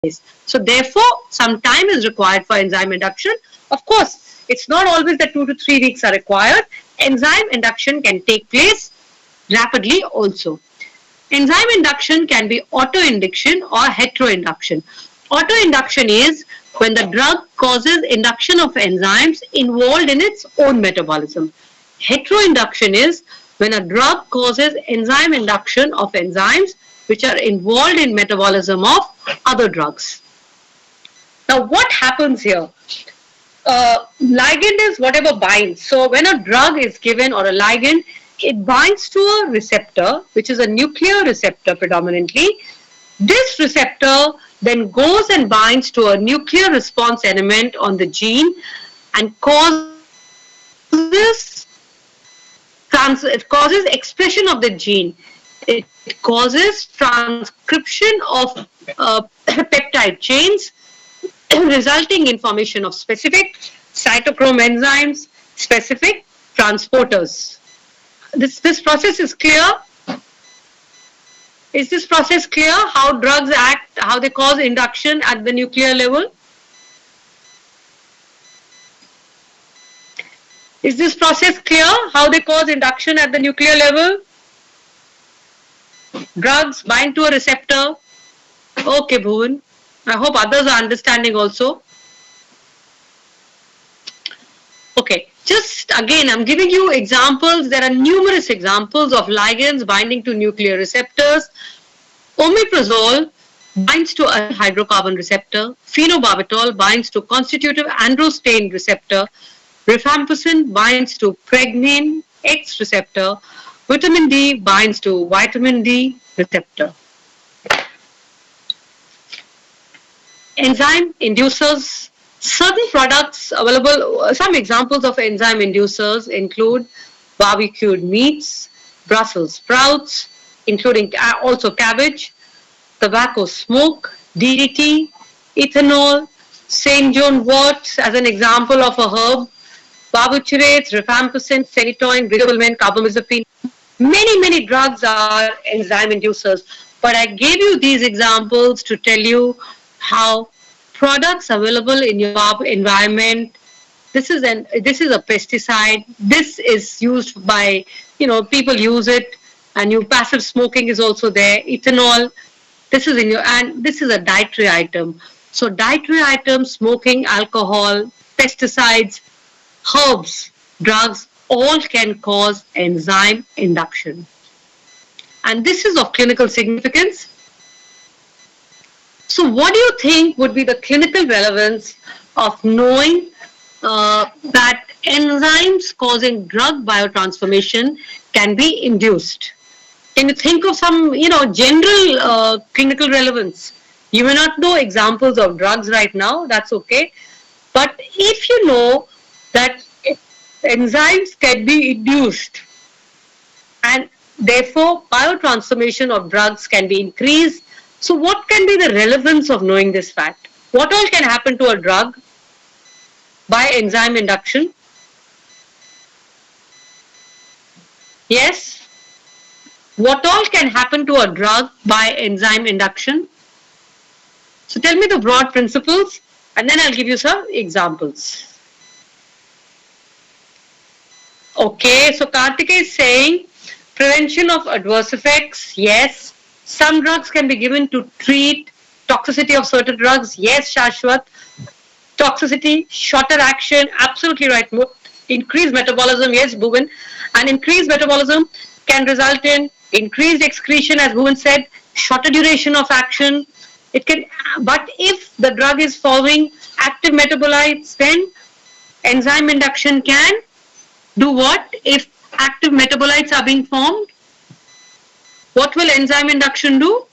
So therefore, some time is required for enzyme induction. Of course, it's not always that 2 to 3 weeks are required. Enzyme induction can take place rapidly also. Enzyme induction can be autoinduction or heteroinduction. Autoinduction is when the drug causes induction of enzymes involved in its own metabolism. Heteroinduction is when a drug causes enzyme induction of enzymes which are involved in metabolism of other drugs. Now what happens here? Ligand is whatever binds. So when a drug is given or a ligand, it binds to a receptor, which is a nuclear receptor predominantly. This receptor then goes and binds to a nuclear response element on the gene and it causes expression of the gene. It causes transcription of peptide chains resulting in formation of specific cytochrome enzymes, specific transporters. This process is clear? Is this process clear? How drugs act, how they cause induction at the nuclear level? Is this process clear? How they cause induction at the nuclear level? Drugs bind to a receptor. Okay, Bhuvan. I hope others are understanding also. Okay, just again, I'm giving you examples. There are numerous examples of ligands binding to nuclear receptors. Omeprazole binds to a hydrocarbon receptor. Phenobarbital binds to constitutive androstenedione receptor. Rifampicin binds to pregnein X receptor. Vitamin D binds to vitamin D receptor. Enzyme inducers. Certain products available, some examples of enzyme inducers include barbecued meats, Brussels sprouts, including also cabbage, tobacco smoke, DDT, ethanol, St. John wort as an example of a herb, barbiturates, rifampicin, phenytoin, brigabalin, carbamazepine. Many drugs are enzyme inducers, but I gave you these examples to tell you how products available in your environment. This is a pesticide. This is used by, people use it, and passive smoking is also there. Ethanol. This is and this is a dietary item. So dietary items, smoking, alcohol, pesticides, herbs, drugs, all can cause enzyme induction. And this is of clinical significance. So what do you think would be the clinical relevance of knowing that enzymes causing drug biotransformation can be induced? Can you think of some, general clinical relevance? You may not know examples of drugs right now, that's okay. But if you know that enzymes can be induced and therefore biotransformation of drugs can be increased, so what can be the relevance of knowing this fact? What all can happen to a drug by enzyme induction? Yes? What all can happen to a drug by enzyme induction? So tell me the broad principles and then I'll give you some examples. Okay, so Karthikeya is saying prevention of adverse effects, yes. Some drugs can be given to treat toxicity of certain drugs. Yes, Shashwat. Toxicity, shorter action, absolutely right. Increased metabolism, yes, Bhuvan. And increased metabolism can result in increased excretion, as Bhuvan said, shorter duration of action. It can, but if the drug is following active metabolites, then enzyme induction can do what? If active metabolites are being formed, what will enzyme induction do?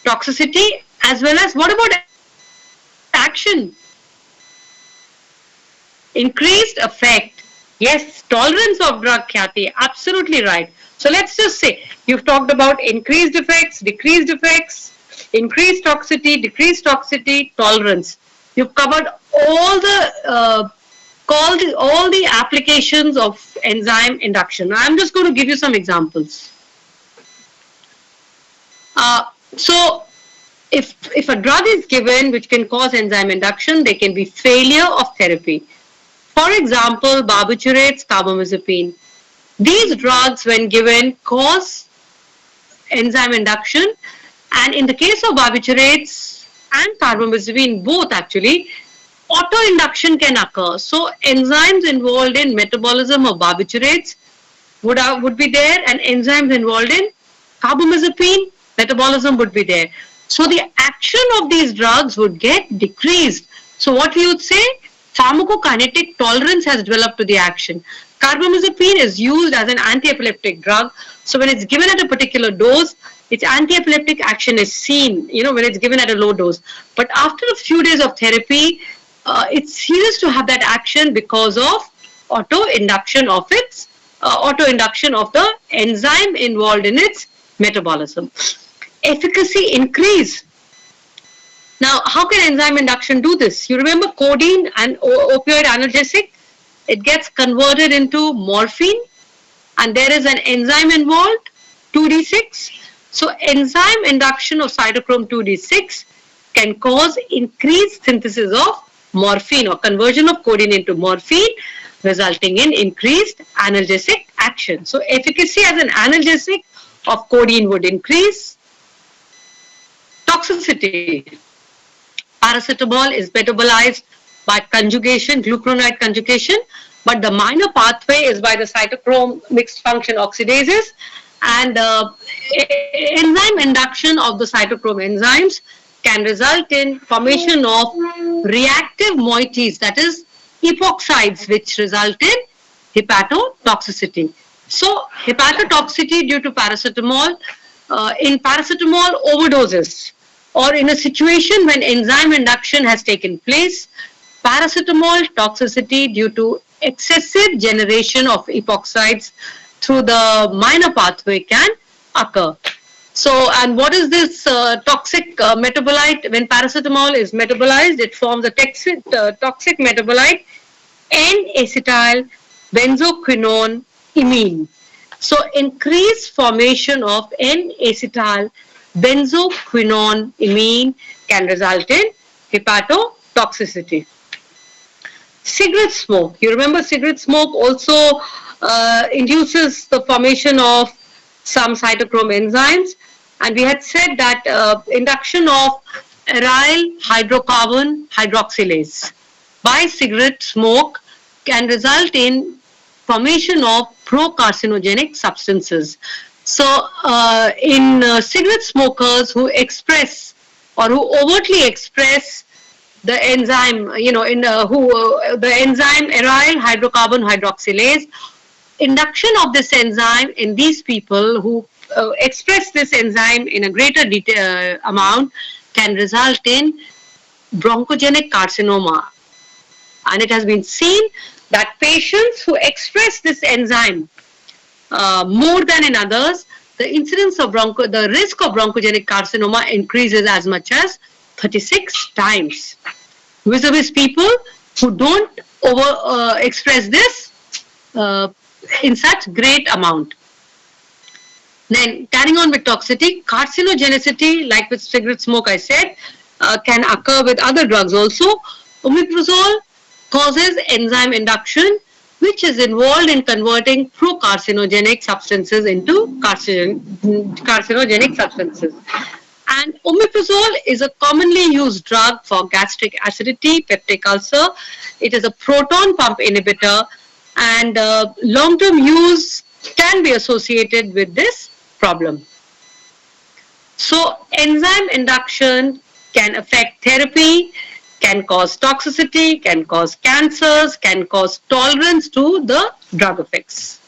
Toxicity as well as what about action? Increased effect. Yes, tolerance of drug, Khyati. Absolutely right. So let's just say you've talked about increased effects, decreased effects, increased toxicity, decreased toxicity, tolerance. You've covered all the applications of enzyme induction. I'm just going to give you some examples. So if a drug is given which can cause enzyme induction, there can be failure of therapy. For example, barbiturates, carbamazepine. These drugs, when given, cause enzyme induction, and in the case of barbiturates and carbamazepine, both actually, autoinduction can occur. So enzymes involved in metabolism of barbiturates would be there, and enzymes involved in carbamazepine metabolism would be there. So the action of these drugs would get decreased. So what we would say, pharmacokinetic tolerance has developed to the action. Carbamazepine is used as an anti-epileptic drug. So when it's given at a particular dose, its anti-epileptic action is seen, when it's given at a low dose. But after a few days of therapy, it ceases to have that action because of autoinduction of the enzyme involved in its metabolism. Efficacy increase. Now, how can enzyme induction do this? You remember codeine, and opioid analgesic? It gets converted into morphine, and there is an enzyme involved, 2D6. So enzyme induction of cytochrome 2D6 can cause increased synthesis of morphine or conversion of codeine into morphine, resulting in increased analgesic action. So efficacy as an analgesic of codeine would increase. Toxicity. Paracetamol is metabolized by conjugation, glucuronide conjugation, but the minor pathway is by the cytochrome mixed function oxidases, and enzyme induction of the cytochrome enzymes can result in formation of reactive moieties, that is epoxides, which result in hepatotoxicity. So hepatotoxicity due to paracetamol, in paracetamol overdoses, or in a situation when enzyme induction has taken place, paracetamol toxicity due to excessive generation of epoxides through the minor pathway can occur. So, and what is this toxic metabolite? When paracetamol is metabolized, it forms a toxic metabolite, N-acetyl benzoquinone imine. So, increased formation of N-acetyl benzoquinone imine can result in hepatotoxicity. Cigarette smoke. You remember cigarette smoke also induces the formation of some cytochrome enzymes, and we had said that induction of aryl hydrocarbon hydroxylase by cigarette smoke can result in formation of pro-carcinogenic substances. So in cigarette smokers who express or who overtly express the enzyme, the enzyme aryl hydrocarbon hydroxylase, induction of this enzyme in these people who express this enzyme in a greater amount can result in bronchogenic carcinoma. And it has been seen that patients who express this enzyme more than in others, the incidence of the risk of bronchogenic carcinoma increases as much as 36 times, vis-a-vis people who don't express this in such great amount. Then carrying on with toxicity, carcinogenicity, like with cigarette smoke I said, can occur with other drugs also. Omeprazole causes enzyme induction, which is involved in converting pro-carcinogenic substances into carcinogenic substances. And omeprazole is a commonly used drug for gastric acidity, peptic ulcer. It is a proton pump inhibitor, and long-term use can be associated with this problem. So enzyme induction can affect therapy, can cause toxicity, can cause cancers, can cause tolerance to the drug effects.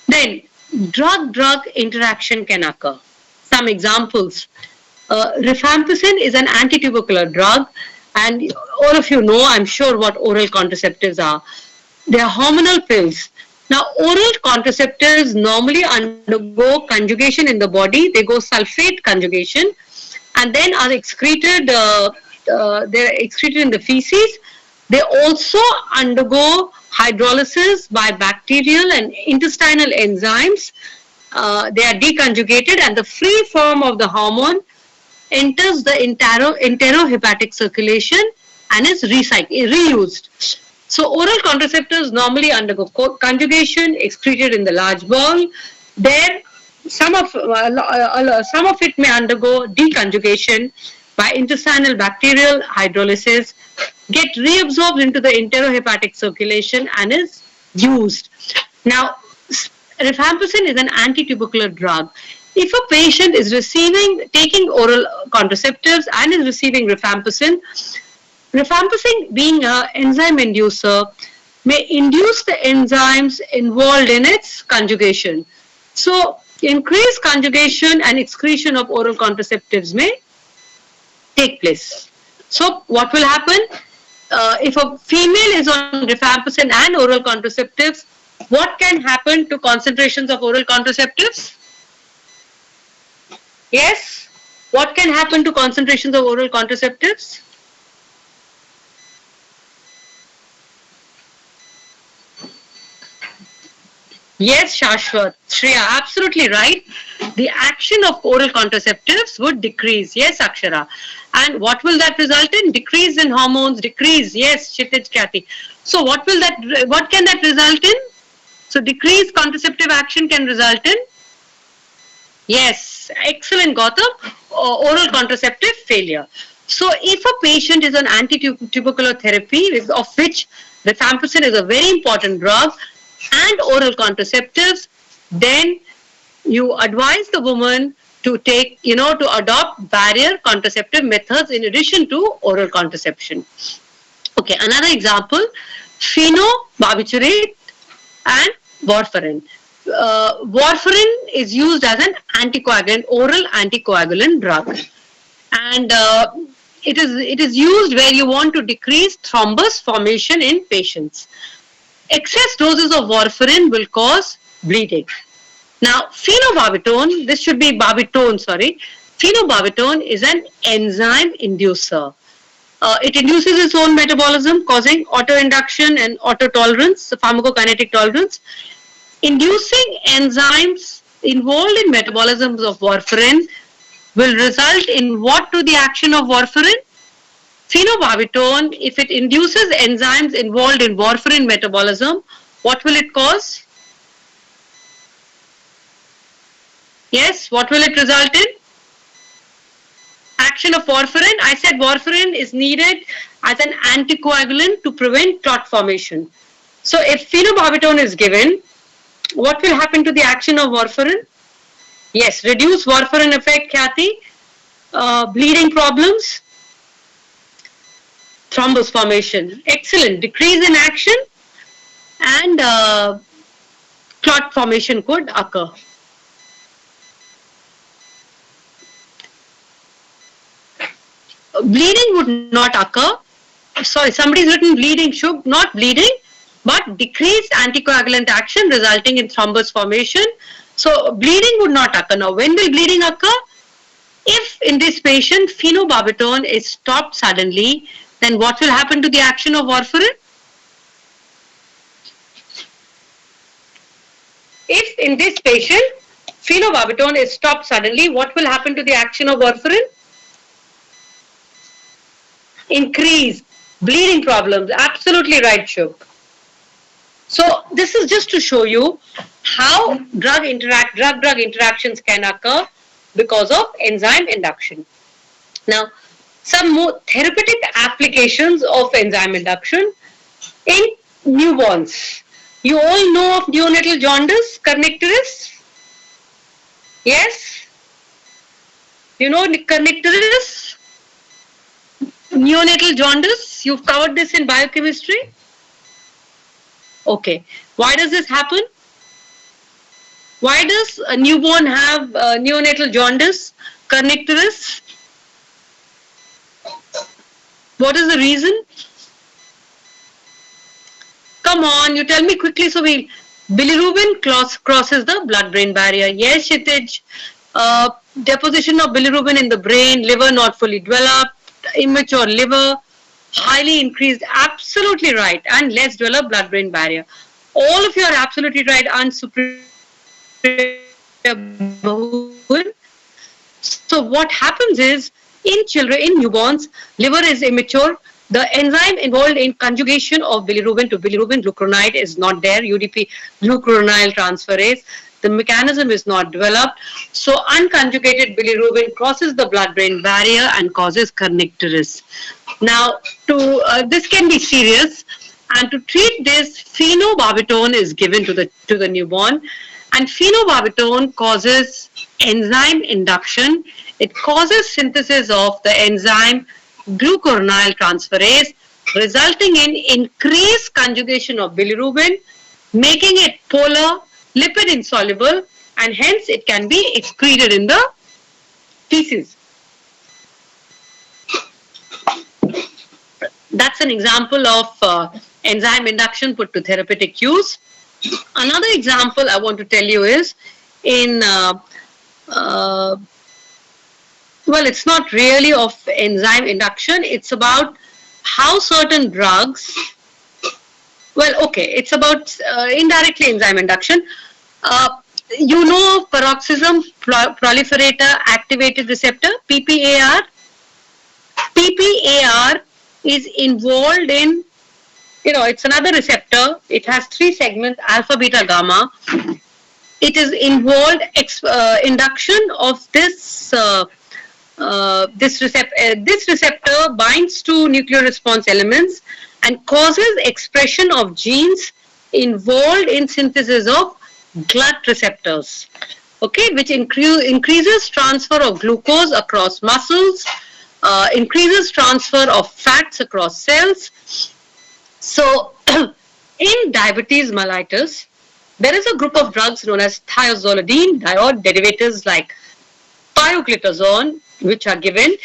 Then drug-drug interaction can occur. Some examples. Rifampicin is an antitubercular drug, and all of you know, I'm sure, what oral contraceptives are. They are hormonal pills. Now, oral contraceptives normally undergo conjugation in the body. They go sulfate conjugation, and then are excreted. They're excreted in the feces. They also undergo hydrolysis by bacterial and intestinal enzymes, they are deconjugated, and the free form of the hormone enters the enterohepatic circulation and is reused. So oral contraceptives normally undergo conjugation, excreted in the large bowel. There, some of it may undergo deconjugation by intestinal bacterial hydrolysis, get reabsorbed into the enterohepatic circulation and is used. Now, rifampicin is an anti-tubercular drug. If a patient is taking oral contraceptives and is receiving rifampicin, rifampicin being an enzyme inducer may induce the enzymes involved in its conjugation. So, increased conjugation and excretion of oral contraceptives may take place. So, what will happen? If a female is on rifampicin and oral contraceptives, what can happen to concentrations of oral contraceptives? Yes? What can happen to concentrations of oral contraceptives? Yes, Shashwat. Shreya, absolutely right. The action of oral contraceptives would decrease. Yes, Akshara. And what will that result in? Decrease in hormones, decrease. Yes, Kshitij, Kathy. So what can that result in? So decreased contraceptive action can result in? Yes, excellent, Gautam. Oral contraceptive failure. So if a patient is on anti-tubercular therapy, of which rifampicin is a very important drug, and oral contraceptives, then you advise the woman to take, to adopt barrier contraceptive methods in addition to oral contraception. Okay, another example, phenobarbiturate and warfarin. Warfarin is used as an anticoagulant, oral anticoagulant drug, and it is used where you want to decrease thrombus formation in patients. Excess doses of warfarin will cause bleeding. Now, phenobarbital, this should be barbitone, sorry. Phenobarbital is an enzyme inducer. It induces its own metabolism, causing autoinduction and autotolerance, pharmacokinetic tolerance. Inducing enzymes involved in metabolisms of warfarin will result in what to the action of warfarin? Phenobarbital, if it induces enzymes involved in warfarin metabolism, what will it cause? Yes, what will it result in? Action of warfarin. I said warfarin is needed as an anticoagulant to prevent clot formation. So if phenobarbital is given, what will happen to the action of warfarin? Yes, reduce warfarin effect, Kathy. Bleeding problems. Thrombus formation. Excellent. Decrease in action and clot formation could occur. Bleeding would not occur. Sorry, somebody's written bleeding, should not bleeding, but decreased anticoagulant action resulting in thrombus formation. So bleeding would not occur. Now, when will bleeding occur? If in this patient phenobarbital is stopped suddenly, then what will happen to the action of warfarin? If in this patient phenobarbital is stopped suddenly, what will happen to the action of warfarin? Increase bleeding problems. Absolutely right, Shubh. So this is just to show you how drug interactions can occur because of enzyme induction. Now, some more therapeutic applications of enzyme induction in newborns. You all know of neonatal jaundice, kernicterus? Yes? You know kernicterus? Neonatal jaundice, you've covered this in biochemistry? Okay. Why does this happen? Why does a newborn have neonatal jaundice, kernicterus? What is the reason? Come on, you tell me quickly. So bilirubin crosses the blood-brain barrier. Yes, Kshitij. Deposition of bilirubin in the brain, liver not fully developed, immature liver, highly increased, absolutely right, and less developed blood-brain barrier. All of you are absolutely right, and superior So what happens is in children, in newborns, liver is immature. The enzyme involved in conjugation of bilirubin to bilirubin glucuronide is not there, UDP glucuronyl transferase. The mechanism is not developed. So unconjugated bilirubin crosses the blood-brain barrier and causes kernicterus. Now, this can be serious, and to treat this, phenobarbital is given to the newborn, and phenobarbital causes enzyme induction. It causes synthesis of the enzyme glucuronyl transferase, resulting in increased conjugation of bilirubin, making it polar, lipid insoluble, and hence it can be excreted in the feces. That's an example of enzyme induction put to therapeutic use. Another example I want to tell you is in well, it's not really of enzyme induction. It's about how certain drugs, well, okay, it's about indirectly enzyme induction. You know peroxisome proliferator activated receptor, PPAR? PPAR is involved in, it's another receptor. It has 3 segments, alpha, beta, gamma. It is involved induction of this this receptor binds to nuclear response elements and causes expression of genes involved in synthesis of GLUT receptors, okay, which increases transfer of glucose across muscles, increases transfer of fats across cells. So, in diabetes mellitus, there is a group of drugs known as thiazolidine diode derivatives like pioglitazone, which are given.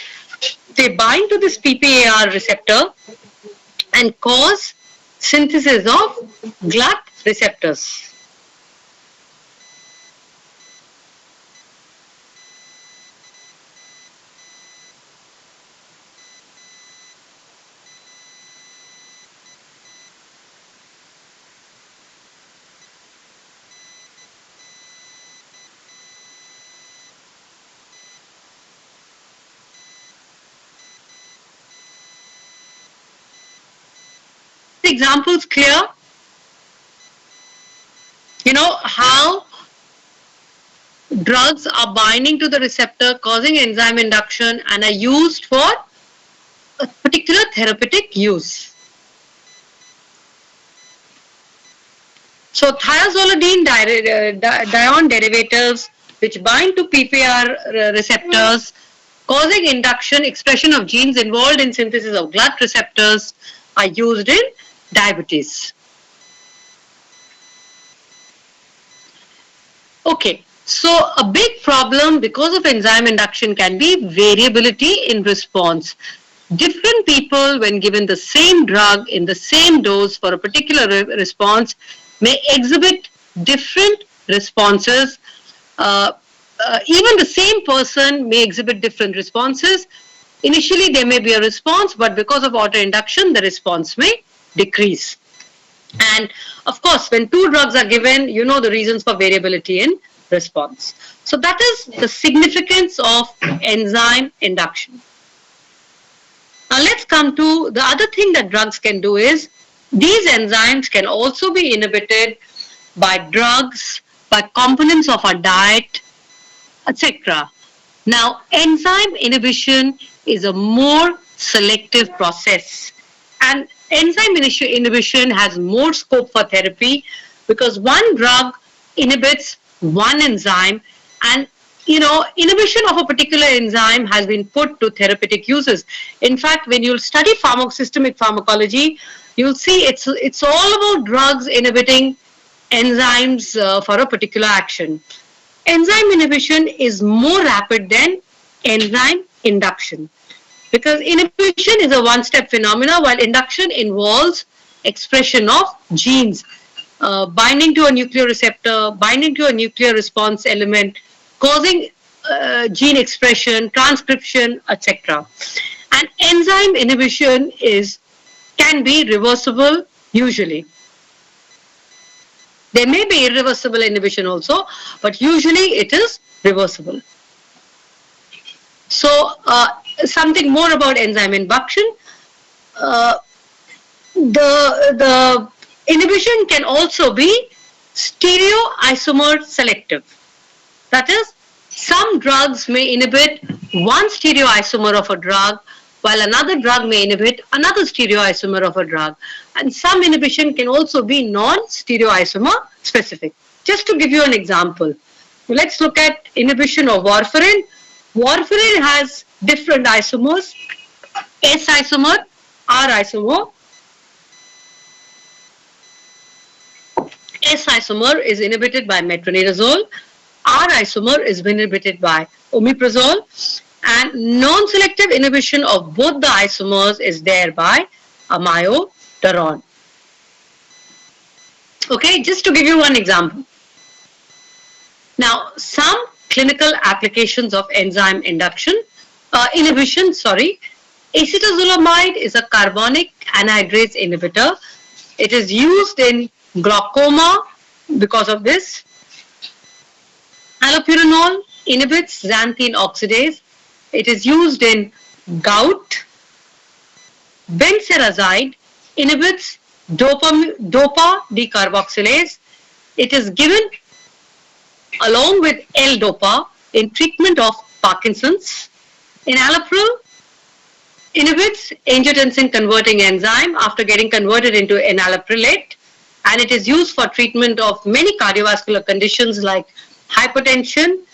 They bind to this PPAR receptor and cause synthesis of GLUT receptors. Examples clear? How drugs are binding to the receptor, causing enzyme induction, and are used for a particular therapeutic use. So thiazolidine dione derivatives which bind to PPAR receptors, causing induction, expression of genes involved in synthesis of GLUT receptors, are used in diabetes. Okay, so a big problem because of enzyme induction can be variability in response. Different people, when given the same drug in the same dose for a particular response, may exhibit different responses. Even the same person may exhibit different responses. Initially, there may be a response, but because of autoinduction, the response may decrease. And of course, when 2 drugs are given, you know the reasons for variability in response. So that is the significance of enzyme induction. Now let's come to the other thing that drugs can do is, these enzymes can also be inhibited by drugs, by components of our diet, etc. Now, enzyme inhibition is a more selective process, and enzyme inhibition has more scope for therapy because one drug inhibits one enzyme, and inhibition of a particular enzyme has been put to therapeutic uses. In fact, when you'll study systemic pharmacology, you'll see it's all about drugs inhibiting enzymes for a particular action. Enzyme inhibition is more rapid than enzyme induction, because inhibition is a one-step phenomena, while induction involves expression of genes, binding to a nuclear receptor, binding to a nuclear response element, causing gene expression, transcription, etc. And enzyme inhibition can be reversible usually. There may be irreversible inhibition also, but usually it is reversible. So, something more about enzyme induction. The inhibition can also be stereoisomer selective. That is, some drugs may inhibit one stereoisomer of a drug, while another drug may inhibit another stereoisomer of a drug. And some inhibition can also be non-stereoisomer specific. Just to give you an example, let's look at inhibition of warfarin. Warfarin has different isomers, S isomer, R isomer. S isomer is inhibited by metronidazole. R isomer is inhibited by omeprazole, and non-selective inhibition of both the isomers is there by amiodarone. Okay, just to give you one example. Now, some clinical applications of enzyme inhibition. Acetazolamide is a carbonic anhydrase inhibitor. It is used in glaucoma because of this. Allopurinol inhibits xanthine oxidase. It is used in gout. Benserazide inhibits dopa decarboxylase. It is given along with L-dopa in treatment of Parkinson's. Enalapril inhibits angiotensin converting enzyme after getting converted into enalaprillate, and it is used for treatment of many cardiovascular conditions like hypertension,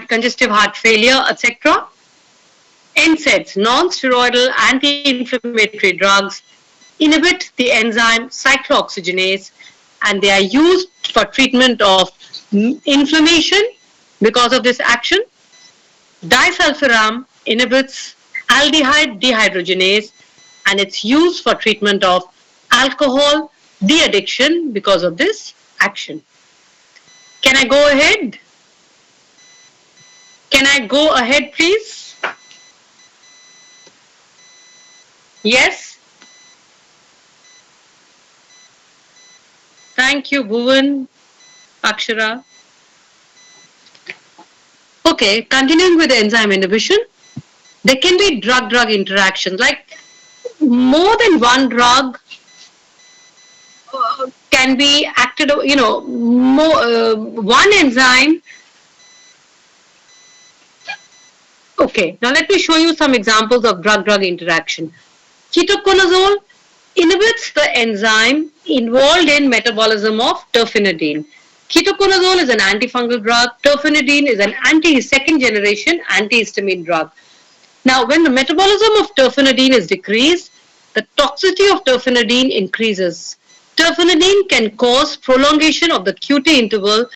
congestive heart failure, etc. NSAIDs, non-steroidal anti-inflammatory drugs, inhibit the enzyme cyclooxygenase, and they are used for treatment of inflammation because of this action. Disulfiram inhibits aldehyde dehydrogenase, and it's used for treatment of alcohol de-addiction because of this action. Can I go ahead? Can I go ahead, please? Yes? Thank you, Bhuvan, Akshara. Okay, continuing with enzyme inhibition, there can be drug-drug interactions, like more than one drug can be acted, one enzyme. Okay, now let me show you some examples of drug-drug interaction. Ketoconazole inhibits the enzyme involved in metabolism of terfenadine. Ketoconazole is an antifungal drug. Terfenadine is an second-generation antihistamine drug. Now, when the metabolism of terfenadine is decreased, the toxicity of terfenadine increases. Terfenadine can cause prolongation of the QT interval